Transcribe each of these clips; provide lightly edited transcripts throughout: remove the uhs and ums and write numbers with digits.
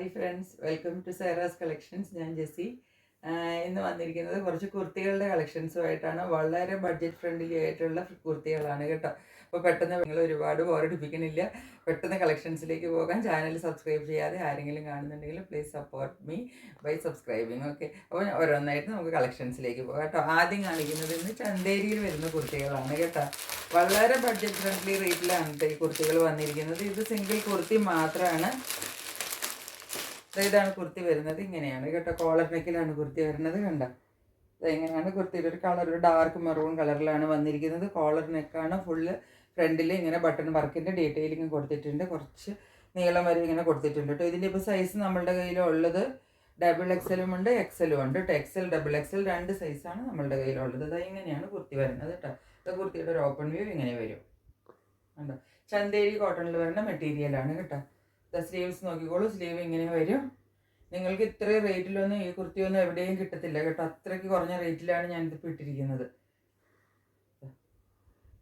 Hi friends, welcome to Saira's collections. ഞാൻ ജെസ്സി. ഇന്ന് വന്നിരിക്കുന്നത് കുറച്ച് കുർത്തികളുടെ കളക്ഷൻസുമായിട്ടാണ്. വളരെ ബഡ്ജറ്റ് ഫ്രണ്ട്ലി ആയിട്ടുള്ള കുർത്തികളാണ് കേട്ടോ. അപ്പോൾ പെട്ടെന്ന് നിങ്ങൾ ഒരുപാട് ബോറടിപ്പിക്കണില്ല, പെട്ടെന്ന് കളക്ഷൻസിലേക്ക് പോകാൻ. ചാനൽ സബ്സ്ക്രൈബ് ചെയ്യാതെ ആരെങ്കിലും കാണുന്നുണ്ടെങ്കിൽ please support me by subscribing. Okay, അപ്പോൾ ഓരോന്നായിട്ട് നമുക്ക് കളക്ഷൻസിലേക്ക് പോകാം കേട്ടോ. ആദ്യം കാണിക്കുന്നത് ഇന്ന് ചന്തേരിയിൽ വരുന്ന കുർത്തികളാണ് കേട്ടോ. വളരെ ബഡ്ജറ്റ് ഫ്രണ്ട്ലി റേറ്റിലാണ് ഈ കുർത്തികൾ വന്നിരിക്കുന്നത്. ഇത് സിംഗിൾ കുർത്തി മാത്രമാണ്. ഇതാണ് കുർത്തി വരുന്നത്. ഇങ്ങനെയാണ് കേട്ടോ. കോളർ നെക്കിലാണ് കുർത്തി വരുന്നത്. കണ്ട ഇങ്ങനെയാണ് കുർത്തിയുടെ ഒരു കളർ, ഒരു ഡാർക്ക് മെറൂൺ കളറിലാണ് വന്നിരിക്കുന്നത്. കോളർ നെക്കാണ്. ഫുള്ള് ഫ്രണ്ടിൽ ഇങ്ങനെ ബട്ടൺ വർക്കിൻ്റെ ഡീറ്റെയിലിങ് കൊടുത്തിട്ടുണ്ട്. കുറച്ച് നീളം വരെ ഇങ്ങനെ കൊടുത്തിട്ടുണ്ട് കേട്ടോ. ഇതിൻ്റെ ഇപ്പോൾ സൈസ് നമ്മളുടെ കയ്യിലുള്ളത് XXL ഉണ്ട്, XL ഉണ്ട് കേട്ടോ. XL XXL രണ്ട് സൈസാണ് നമ്മളുടെ കയ്യിലുള്ളത്. അത് ഇങ്ങനെയാണ് കുർത്തി വരുന്നത് കേട്ടോ. ഇത് കുർത്തിയുടെ ഒരു ഓപ്പൺ വ്യൂ ഇങ്ങനെ വരും കണ്ടോ. ചന്തേരി കോട്ടണിൽ വരുന്ന മെറ്റീരിയലാണ് കേട്ടോ. സ്ലീവ്സ് നോക്കിക്കോളൂ. സ്ലീവ് ഇങ്ങനെ വരും. നിങ്ങൾക്ക് ഇത്രയും റേറ്റിലൊന്നും ഈ കുർത്തിയൊന്നും എവിടെയും കിട്ടത്തില്ല കേട്ടോ. അത്രയ്ക്ക് കുറഞ്ഞ റേറ്റിലാണ് ഞാനിതിപ്പോൾ ഇട്ടിരിക്കുന്നത്.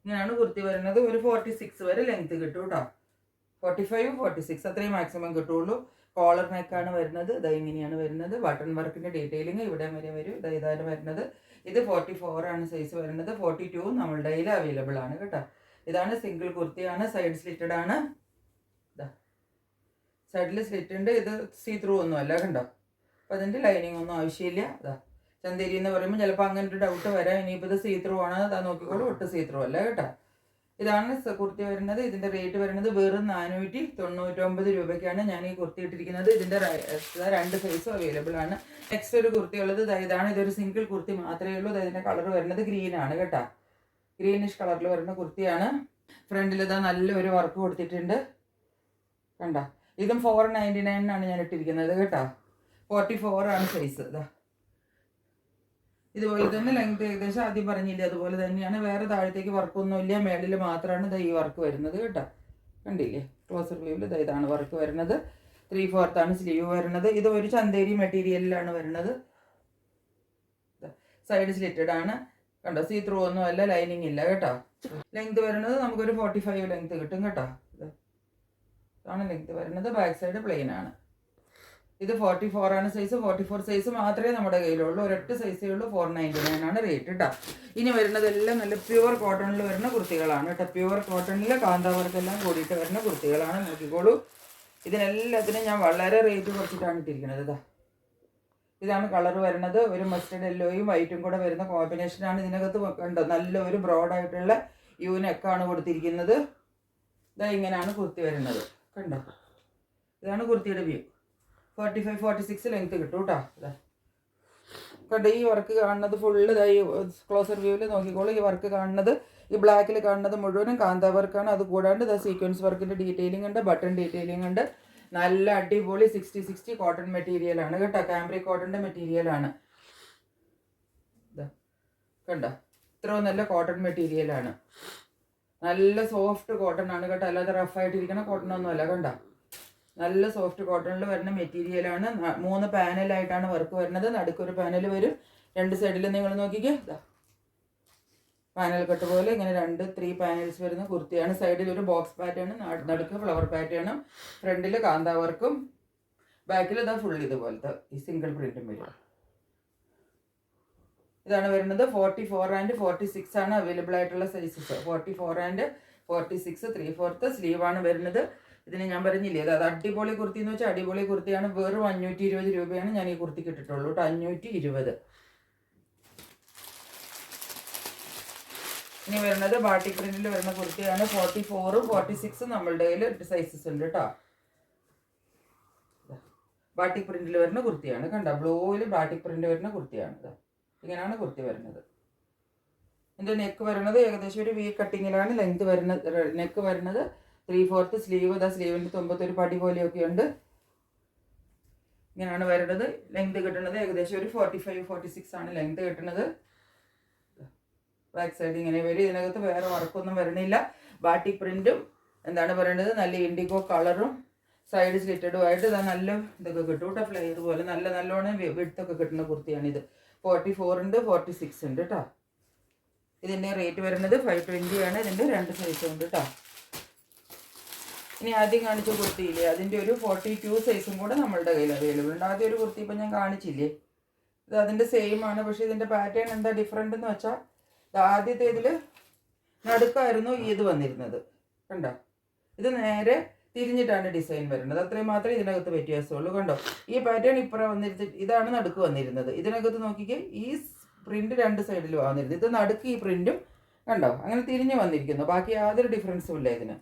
ഇങ്ങനെയാണ് കുർത്തി വരുന്നത്. ഒരു 46 വരെ ലെങ്ത് കിട്ടും കേട്ടോ. 45, 46 അത്രയും മാക്സിമം കിട്ടുള്ളൂ. കോളർ നെക്കാണ് വരുന്നത്. ഇങ്ങനെയാണ് വരുന്നത്. ബട്ടൺ വർക്കിൻ്റെ ഡീറ്റെയിലിങ് ഇവിടെ വരെ വരും. ഇതാണ് വരുന്നത്. ഇത് 44 ആണ് സൈസ് വരുന്നത്. 42 നമ്മളുടെ കയ്യിൽ അവൈലബിൾ ആണ് കേട്ടോ. ഇതാണ് സിംഗിൾ കുർത്തിയാണ്. സൈഡ് സ്ലിറ്റഡ് ആണ്. സൈഡിൽ സ്ലിറ്റ് ഉണ്ട്. ഇത് സീ ത്രൂ ഒന്നും അല്ല കണ്ടോ. അപ്പോൾ അതിൻ്റെ ലൈനിങ് ഒന്നും ആവശ്യമില്ല. ചന്തേരി എന്ന് പറയുമ്പോൾ ചിലപ്പോൾ അങ്ങനെ ഒരു ഡൗട്ട് വരാം. ഇനിയിപ്പോൾ ഇത് സീ ത്രൂ ആണ്. നോക്കിക്കോളൂ, ഒട്ട് സീ ത്രൂ അല്ല കേട്ടോ. ഇതാണ് കുർത്തി വരുന്നത്. ഇതിൻ്റെ റേറ്റ് വരുന്നത് വെറും 499 രൂപയ്ക്കാണ് ഞാൻ ഈ കുർത്തി ഇട്ടിരിക്കുന്നത്. ഇതിൻ്റെ 2 സൈസും അവൈലബിൾ ആണ്. നെക്സ്റ്റ് ഒരു കുർത്തി ഉള്ളത് ഇതാണ്. ഇതൊരു സിംഗിൾ കുർത്തി മാത്രമേ ഉള്ളൂ. ഇതിൻ്റെ കളർ വരുന്നത് ഗ്രീൻ ആണ് കേട്ടോ. ഗ്രീനിഷ് കളറിൽ വരുന്ന കുർത്തിയാണ്. ഫ്രണ്ടിൽ നല്ലൊരു വർക്ക് കൊടുത്തിട്ടുണ്ട് കണ്ട. ഇതും 499 ഞാൻ ഇട്ടിരിക്കുന്നത് കേട്ടോ. 44 ആണ് സൈസ്. ഇതുപോലെ തന്നെ ലെങ്ത് ഏകദേശം ആദ്യം പറഞ്ഞില്ലേ അതുപോലെ തന്നെയാണ്. വേറെ താഴത്തേക്ക് വർക്കൊന്നുമില്ല. മേളിൽ മാത്രമാണ് ഈ വർക്ക് വരുന്നത് കേട്ടോ. കണ്ടില്ലേ, ക്ലോസർ വ്യൂവിൽ ഇതാണ് വർക്ക് വരുന്നത്. 3/4 ആണ് സ്ലീവ് വരുന്നത്. ഇത് ഒരു ചന്തേരി മെറ്റീരിയലിലാണ് വരുന്നത്. സൈഡ് സ്ലിറ്റഡ് ആണ് കണ്ടോ. സീ ത്രൂ ഒന്നും അല്ല, ലൈനിങ് ഇല്ല കേട്ടോ. ലെങ്ത് വരുന്നത് നമുക്കൊരു 45 ലെങ്ത് കിട്ടും കേട്ടോ. ഇതാണ് ലെങ്ത് വരുന്നത്. ബാക്ക് സൈഡ് പ്ലെയിൻ ആണ്. ഇത് 44 ആണ് സൈസ്. 44 സൈസ് മാത്രമേ നമ്മുടെ കയ്യിലുള്ളൂ. ഒരൊറ്റ സൈസേ ഉള്ളൂ. 499 ആണ് റേറ്റ് കേട്ടോ. ഇനി വരുന്നതെല്ലാം നല്ല പ്യുവർ കോട്ടണിൽ വരുന്ന കുർത്തികളാണ് കേട്ടോ. പ്യുവർ കോട്ടണിൽ കാന്താവർക്കെല്ലാം കൂടിയിട്ട് വരുന്ന കുർത്തികളാണ്. നോക്കിക്കോളൂ. ഇതിനെല്ലാത്തിനും ഞാൻ വളരെ റേറ്റ് കുറച്ചിട്ടാണ് ഇട്ടിരിക്കുന്നത്. ഇതാണ് കളർ വരുന്നത്. ഒരു മസ്റ്റർഡ് യെല്ലോയും വൈറ്റും കൂടെ വരുന്ന കോമ്പിനേഷനാണ്. ഇതിനകത്ത് കണ്ടോ, നല്ല ഒരു ബ്രോഡായിട്ടുള്ള നെക്കാണ് കൊടുത്തിരിക്കുന്നത്. ഇങ്ങനെയാണ് കുർത്തി വരുന്നത് കണ്ടോ. ഇതാണ് കുർത്തിയുടെ വ്യൂ. 45, 46 ലെങ്ത് കിട്ടും കേട്ടോ. കണ്ടോ, ഈ വർക്ക് കാണുന്നത് ഫുള്ള് ഈ ക്ലോസർ വ്യൂവിൽ നോക്കിക്കോളൂ. ഈ വർക്ക് കാണുന്നത്, ഈ ബ്ലാക്കിൽ കാണുന്നത് മുഴുവനും കാന്ത വർക്കാണ്. അത് കൂടാണ്ട് സീക്വൻസ് വർക്കിൻ്റെ ഡീറ്റെയിലിംഗ് ഉണ്ട്, ബട്ടൺ ഡീറ്റെയിലിംഗ് ഉണ്ട്. നല്ല അടിപൊളി 60 കോട്ടൺ മെറ്റീരിയലാണ് കേട്ടോ. കാംബ്രിക് കോട്ടൻ്റെ മെറ്റീരിയലാണ്. കണ്ടോ, ഇത്രയും നല്ല കോട്ടൺ മെറ്റീരിയലാണ്. നല്ല സോഫ്റ്റ് കോട്ടൺ ആണ് കേട്ടോ. അല്ലാതെ റഫായിട്ടിരിക്കുന്ന കോട്ടൺ ഒന്നും അല്ല. കണ്ട, നല്ല സോഫ്റ്റ് കോട്ടണിൽ വരുന്ന മെറ്റീരിയലാണ്. 3 പാനലായിട്ടാണ് വർക്ക് വരുന്നത്. നടുക്കൊരു പാനൽ വരും. 2 സൈഡിൽ നിങ്ങൾ നോക്കിക്കേ, പാനൽ കട്ട് പോലെ ഇങ്ങനെ 3 പാനൽസ് വരുന്ന കുർത്തിയാണ്. സൈഡിൽ ഒരു ബോക്സ് പാറ്റേൺ, നടുക്ക് ഫ്ലവർ പാറ്റേണും, ഫ്രണ്ടിൽ കാന്താ വർക്കും, ബാക്കിൽ ഫുൾ ഇതുപോലത്തെ ഈ സിംഗിൾ പ്രിന്റും വരും. ഇതാണ് വരുന്നത്. 44 ആൻഡ് 46 ആണ് അവൈലബിൾ ആയിട്ടുള്ള സൈസസ്. 44 ആൻഡ് 46 3/4 സ്ലീവാണ് വരുന്നത്. ഇതിന് ഞാൻ പറഞ്ഞില്ലേ, അത് അടിപൊളി കുർത്തി എന്ന് വെച്ചാൽ അടിപൊളി കുർത്തിയാണ്. വെറും 520 രൂപയാണ് ഞാൻ ഈ കുർത്തിക്ക് ഇട്ടിട്ടുള്ളൂ കേട്ടോ. 520. ഇനി വരുന്നത് ബാട്ടിക് പ്രിന്റിൽ വരുന്ന കുർത്തിയാണ്. 44ഉം 46ഉം നമ്മളുടെ കയ്യിൽ സൈസസ് ഉണ്ട് കേട്ടോ. ബാട്ടിക് പ്രിന്റിൽ വരുന്ന കുർത്തിയാണ് കണ്ടോ. ബ്ലൂവിൽ ബാട്ടിക് പ്രിന്റ് വരുന്ന കുർത്തിയാണ്. ഇങ്ങനെയാണ് കുർത്തി വരുന്നത്. ഇതിൻ്റെ നെക്ക് വരുന്നത് ഏകദേശം ഒരു വി കട്ടിങ്ങിലാണ് ലെങ്ത് വരുന്നത്. നെക്ക് വരുന്നത് 3/4 സ്ലീവ്. സ്ലീവിൻ്റെ തുമ്പത്തൊരു പടി പോലെയൊക്കെ ഉണ്ട്. ഇങ്ങനെയാണ് വരുന്നത്. ലെങ്ത് കിട്ടുന്നത് ഏകദേശം ഒരു 45, 46 ആണ് ലെങ്ത് കിട്ടുന്നത്. ബാക്ക് സൈഡ് ഇങ്ങനെ വരും. ഇതിനകത്ത് വേറെ വർക്കൊന്നും വരണില്ല. ബാട്ടിക് പ്രിന്റും എന്താണ് പറയുന്നത്, നല്ല ഇൻഡിഗോ കളറും സൈഡ് സ്ലിറ്റഡും ആയിട്ട് നല്ല ഇതൊക്കെ കിട്ടും കേട്ടോ. ഫ്ലെയർ പോലെ നല്ലോണം വിഡ്ത്തൊക്കെ കിട്ടുന്ന കുർത്തിയാണിത്. 44 ഉണ്ട്, 46 ഉണ്ട് കേട്ടോ. ഇതിൻ്റെ റേറ്റ് വരുന്നത് 520 ആണ്. ഇതിൻ്റെ 2 സൈസ് ഉണ്ട് കേട്ടോ. ഇനി ആദ്യം കാണിച്ച കുർത്തിയില്ലേ, അതിൻ്റെ ഒരു 42 സൈസും കൂടെ നമ്മളുടെ കയ്യിൽ അവൈലബിൾ ഉണ്ട്. ആദ്യം ഒരു കുർത്തി ഇപ്പം ഞാൻ കാണിച്ചില്ലേ, ഇത് അതിൻ്റെ സെയിം ആണ്. പക്ഷേ ഇതിൻ്റെ പാറ്റേൺ എന്താ ഡിഫറെൻ്റ് എന്ന് വെച്ചാൽ, ആദ്യത്തെ ഇതിൽ നടുക്കായിരുന്നു ഇത് വന്നിരുന്നത്, കണ്ടോ? ഇത് നേരെ തിരിഞ്ഞിട്ടാണ് ഡിസൈൻ വരുന്നത്. അത്രയും മാത്രമേ ഇതിനകത്ത് വ്യത്യാസമുള്ളൂ. കണ്ടോ, ഈ പാറ്റേൺ ഇപ്പുറം വന്നിരുന്നത്, ഇതാണ് നടുക്ക് വന്നിരുന്നത്. ഇതിനകത്ത് നോക്കിക്കേ, ഈ പ്രിന്റ് രണ്ട് സൈഡിലും വന്നിരുന്നത്. ഇത് നടുക്ക് ഈ പ്രിന്റും കണ്ടോ അങ്ങനെ തിരിഞ്ഞ് വന്നിരിക്കുന്നു. ബാക്കി യാതൊരു ഡിഫറൻസും ഇല്ല ഇതിന്.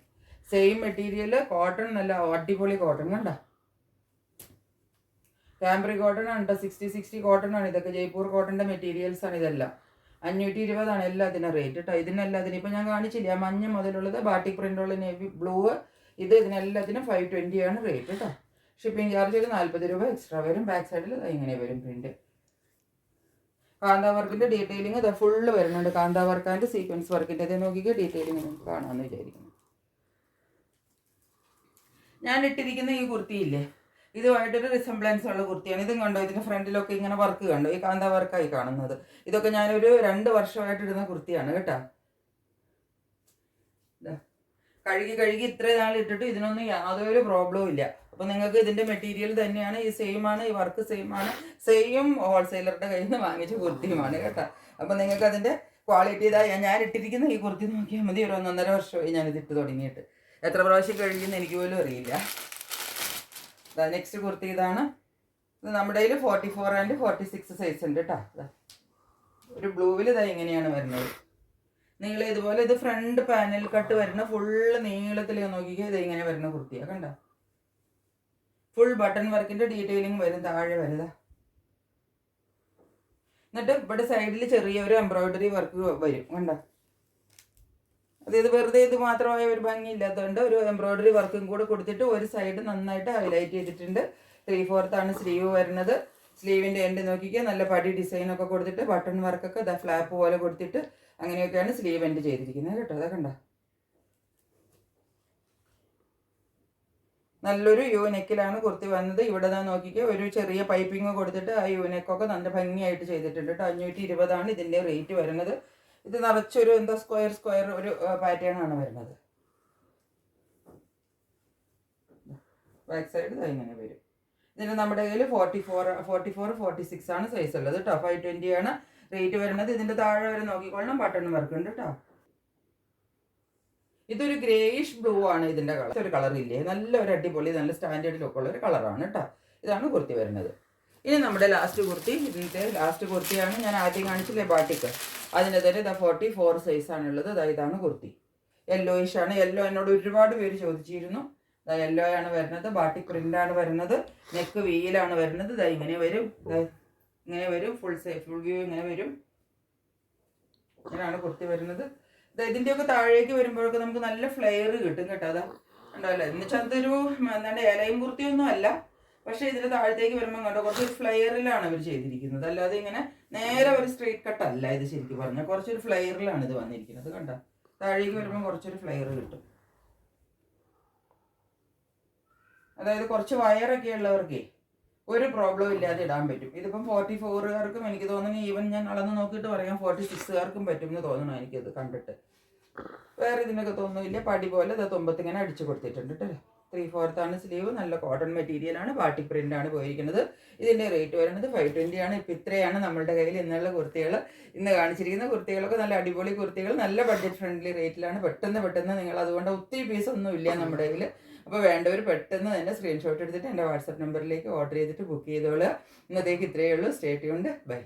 സെയിം മെറ്റീരിയൽ, കോട്ടൺ, നല്ല അടിപൊളി കോട്ടൺ. കണ്ടോ, കാംബ്രി കോട്ടൺ ആണ്, 60 കോട്ടൺ ആണ്. ഇതൊക്കെ ജയ്പൂർ കോട്ടൻ്റെ മെറ്റീരിയൽസ് ആണ്. ഇതെല്ലാം 520 എല്ലാത്തിനും റേറ്റ് കേട്ടോ. ഇതിനെല്ലാത്തിനും ഇപ്പം ഞാൻ കാണിച്ചില്ല, മഞ്ഞ മുതലുള്ളത്, ബാട്ടിക് പ്രിൻ്റുള്ള നേവി ബ്ലൂ, ഇത് ഇതിനെല്ലാത്തിനും 520 ആണ് റേറ്റ് കേട്ടോ. ഷിപ്പിംഗ് ചാർജ് ഒരു 40 രൂപ എക്സ്ട്രാ വരും. ബാക്ക് സൈഡിൽ ഇങ്ങനെ വരും പ്രിന്റ്. കാന്താ വർക്കിൻ്റെ ഡീറ്റെയിലിംഗ് ഇത് ഫുള്ള് വരുന്നുണ്ട്. കാന്താ വർക്ക് ആൻഡ് സീക്വൻസ് വർക്കിൻ്റെ ഇത് നോക്കിക്കുക, ഡീറ്റെയിലിംഗ് നിങ്ങൾക്ക് കാണാമെന്ന് വിചാരിക്കുന്നു. ഞാൻ ഇട്ടിരിക്കുന്ന ഈ കുർത്തിയില്ലേ, ഇതുമായിട്ടൊരു റിസംബ്ലൻസ് ഉള്ള കുർത്തിയാണ്. ഇതും കണ്ടോ, ഇതിൻ്റെ ഫ്രണ്ടിലൊക്കെ ഇങ്ങനെ വർക്ക് കണ്ടോ, ഈ കാന്താ വർക്കായി കാണുന്നത്. ഇതൊക്കെ ഞാനൊരു 2 വർഷമായിട്ട് ഇടുന്ന കുർത്തിയാണ് കേട്ടോ. കഴുകി ഇത്രയും നാൾ ഇട്ടിട്ട് ഇതിനൊന്നും യാതൊരു പ്രോബ്ലവും ഇല്ല. അപ്പോൾ നിങ്ങൾക്ക് ഇതിൻ്റെ മെറ്റീരിയൽ തന്നെയാണ്, ഈ സെയിം ആണ്, ഈ വർക്ക് സെയിം ആണ്, സെയിം ഹോൾസെയിലറുടെ കയ്യിൽ നിന്ന് വാങ്ങിച്ച കുർത്തിയുമാണ് കേട്ടോ. അപ്പോൾ നിങ്ങൾക്ക് അതിൻ്റെ ക്വാളിറ്റി ഇതായി. ഞാൻ ഇട്ടിരിക്കുന്ന ഈ കുർത്തി നോക്കിയാൽ മതി, ഒരു 1.5 വർഷമായി ഞാനിത് ഇട്ട് തുടങ്ങിയിട്ട്. എത്ര പ്രാവശ്യം കഴിയുമെന്ന് എനിക്ക് പോലും അറിയില്ല. നെക്സ്റ്റ് കുർത്തി ഇതാണ്. ഇത് നമ്മുടെ കയ്യിൽ 44 ആൻഡ് 46 സൈസ് ഉണ്ട് കേട്ടോ. ഒരു ബ്ലൂവിൽ ഇതാ ഇങ്ങനെയാണ് വരുന്നത്. നീളം ഇതുപോലെ, ഇത് ഫ്രണ്ട് പാനൽ കട്ട് വരുന്ന ഫുള്ള് നീളത്തിൽ നോക്കിക്കുക, ഇത് ഇങ്ങനെ വരുന്ന കുർത്തിയാണ് കണ്ടോ. ഫുൾ ബട്ടൺ വർക്കിന്റെ ഡീറ്റെയിലിംഗ് വരും താഴെ വരുക. എന്നിട്ട് ഇവിടെ സൈഡിൽ ചെറിയൊരു എംബ്രോയിഡറി വർക്ക് വരും കണ്ടോ. അതായത് വെറുതെ ഇത് മാത്രമായ ഒരു ഭംഗി ഇല്ലാത്തതുകൊണ്ട് ഒരു എംബ്രോയിഡറി വർക്കും കൂടെ കൊടുത്തിട്ട് ഒരു സൈഡ് നന്നായിട്ട് ഹൈലൈറ്റ് ചെയ്തിട്ടുണ്ട്. 3/4 ആണ് സ്ലീവ് വരുന്നത്. സ്ലീവിൻ്റെ എൻഡ് നോക്കിക്കുക, നല്ല പടി ഡിസൈനൊക്കെ കൊടുത്തിട്ട് ബട്ടൺ വർക്കൊക്കെ ഇതാ ഫ്ലാപ്പ് പോലെ കൊടുത്തിട്ട് അങ്ങനെയൊക്കെയാണ് സ്ലീവ് എൻഡ് ചെയ്തിരിക്കുന്നത് കേട്ടോ. അതൊക്കെ കണ്ടോ, നല്ലൊരു യു നെക്കിലാണ് കുർത്തി വന്നത്. ഇവിടെ നിന്ന് നോക്കിക്കുക, ഒരു ചെറിയ പൈപ്പിംഗ് കൊടുത്തിട്ട് ആ യു നെക്കൊക്കെ നല്ല ഭംഗിയായിട്ട് ചെയ്തിട്ടുണ്ട് കേട്ടോ. 520 ആണ് ഇതിൻ്റെ റേറ്റ് വരുന്നത്. ഇത് നിറച്ചൊരു എന്താ സ്ക്വയർ ഒരു പാറ്റേൺ ആണ് വരുന്നത്. ബാക്ക് സൈഡ് ഇങ്ങനെ വരും. ഇതിന് നമ്മുടെ കയ്യിൽ 44, 46 ആണ് സൈസ് ഉള്ളത് കേട്ടോ. 520 ആണ് റേറ്റ് വരുന്നത്. ഇതിൻ്റെ താഴെ വരെ നോക്കിക്കൊള്ളണം, ബട്ടൺ വർക്ക് ഉണ്ട് കേട്ടോ. ഇതൊരു ഗ്രേയിഷ് ബ്ലൂ ആണ് ഇതിൻ്റെ കളർ. ഒരു കളറില്ലേ, നല്ല ഒരു അടിപൊളി നല്ല സ്റ്റാൻഡേർഡ് ലുക്കുള്ള ഒരു കളറാണ് കേട്ടോ. ഇതാണ് കുർത്തി വരുന്നത്. ഇനി നമ്മുടെ ലാസ്റ്റ് കുർത്തി, ഇതിൻ്റെ ലാസ്റ്റ് കുർത്തിയാണ് ഞാൻ ആദ്യം കാണിച്ചില്ലേ ബാട്ടിക്ക്, അതിൻ്റെ തന്നെ ഇതാ 44 സൈസാണുള്ളത്. ഇതാണ് കുർത്തി. യെല്ലോയിഷ് ആണ്. യെല്ലോ എന്നോട് ഒരുപാട് പേര് ചോദിച്ചിരുന്നു. യെല്ലോ ആണ് വരുന്നത്. ബാട്ടിക് പ്രിൻ്റാണ് വരുന്നത്. നെക്ക് വീലാണ് വരുന്നത്. ഇങ്ങനെ വരും, ഇങ്ങനെ വരും. ഫുൾ വ്യൂ ഇങ്ങനെ വരും. ഇങ്ങനെയാണ് കുർത്തി വരുന്നത്. ഇതിൻ്റെയൊക്കെ താഴേക്ക് വരുമ്പോഴൊക്കെ നമുക്ക് നല്ല ഫ്ലെയർ കിട്ടും കേട്ടോ. അതാ ഉണ്ടല്ലോ, എന്നുവെച്ചാൽ അതൊരു എന്താണ് ഇലയും കുർത്തിയൊന്നും അല്ല. പക്ഷേ ഇതിൻ്റെ താഴത്തേക്ക് വരുമ്പോൾ കണ്ടോ കുറച്ച് ഫ്ലെയറിലാണ് അവർ ചെയ്തിരിക്കുന്നത്. അല്ലാതെ ഇങ്ങനെ നേരെ ഒരു സ്ട്രെയിറ്റ് കട്ടല്ല ഇത്. ശരിക്കും പറഞ്ഞാൽ കുറച്ചൊരു ഫ്ലെയറിലാണ് ഇത് വന്നിരിക്കുന്നത് കണ്ടോ. താഴേക്ക് വരുമ്പോൾ കുറച്ചൊരു ഫ്ലെയർ കിട്ടും. അതായത് കുറച്ച് വയറൊക്കെ ഉള്ളവർക്കേ ഒരു പ്രോബ്ലം ഇല്ലാതെ ഇടാൻ പറ്റും. ഇതിപ്പം 44കാർക്കും എനിക്ക് തോന്നുന്നു, ഈവൻ ഞാൻ അളന്ന് നോക്കിയിട്ട് പറയാം 46കാർക്കും പറ്റും എന്ന് തോന്നണം എനിക്കത് കണ്ടിട്ട്. വേറെ ഇതിനൊക്കെ തോന്നുന്നില്ല. പടി പോലെ അത് തുമ്പത്ത് ഇങ്ങനെ അടിച്ചു കൊടുത്തിട്ടുണ്ട് കേട്ടോ. 3/4 ആണ് സ്ലീവ്. നല്ല കോട്ടൺ മെറ്റീരിയലാണ്. ബാട്ടിക് പ്രിൻ്റാണ് പോയിരിക്കുന്നത്. ഇതിൻ്റെ റേറ്റ് വരുന്നത് 520 ആണ്. ഇപ്പം ഇത്രയാണ് നമ്മളുടെ കയ്യിൽ ഇന്നുള്ള കുർത്തികൾ. ഇന്ന് കാണിച്ചിരിക്കുന്ന കുർത്തികളൊക്കെ നല്ല അടിപൊളി കുർത്തികൾ, നല്ല ബഡ്ജറ്റ് ഫ്രണ്ട്ലി റേറ്റിലാണ്. പെട്ടെന്ന് നിങ്ങൾ, അതുകൊണ്ട് ഒത്തിരി പീസൊന്നും ഇല്ല നമ്മുടെ കയ്യിൽ. അപ്പോൾ വേണ്ടവർ പെട്ടെന്ന് തന്നെ സ്ക്രീൻഷോട്ട് എടുത്തിട്ട് എൻ്റെ വാട്സപ്പ് നമ്പറിലേക്ക് ഓർഡർ ചെയ്തിട്ട് ബുക്ക് ചെയ്തോളുക. ഇന്നത്തേക്ക് ഇത്രയേ ഉള്ളൂ. Stay tuned. ബൈ.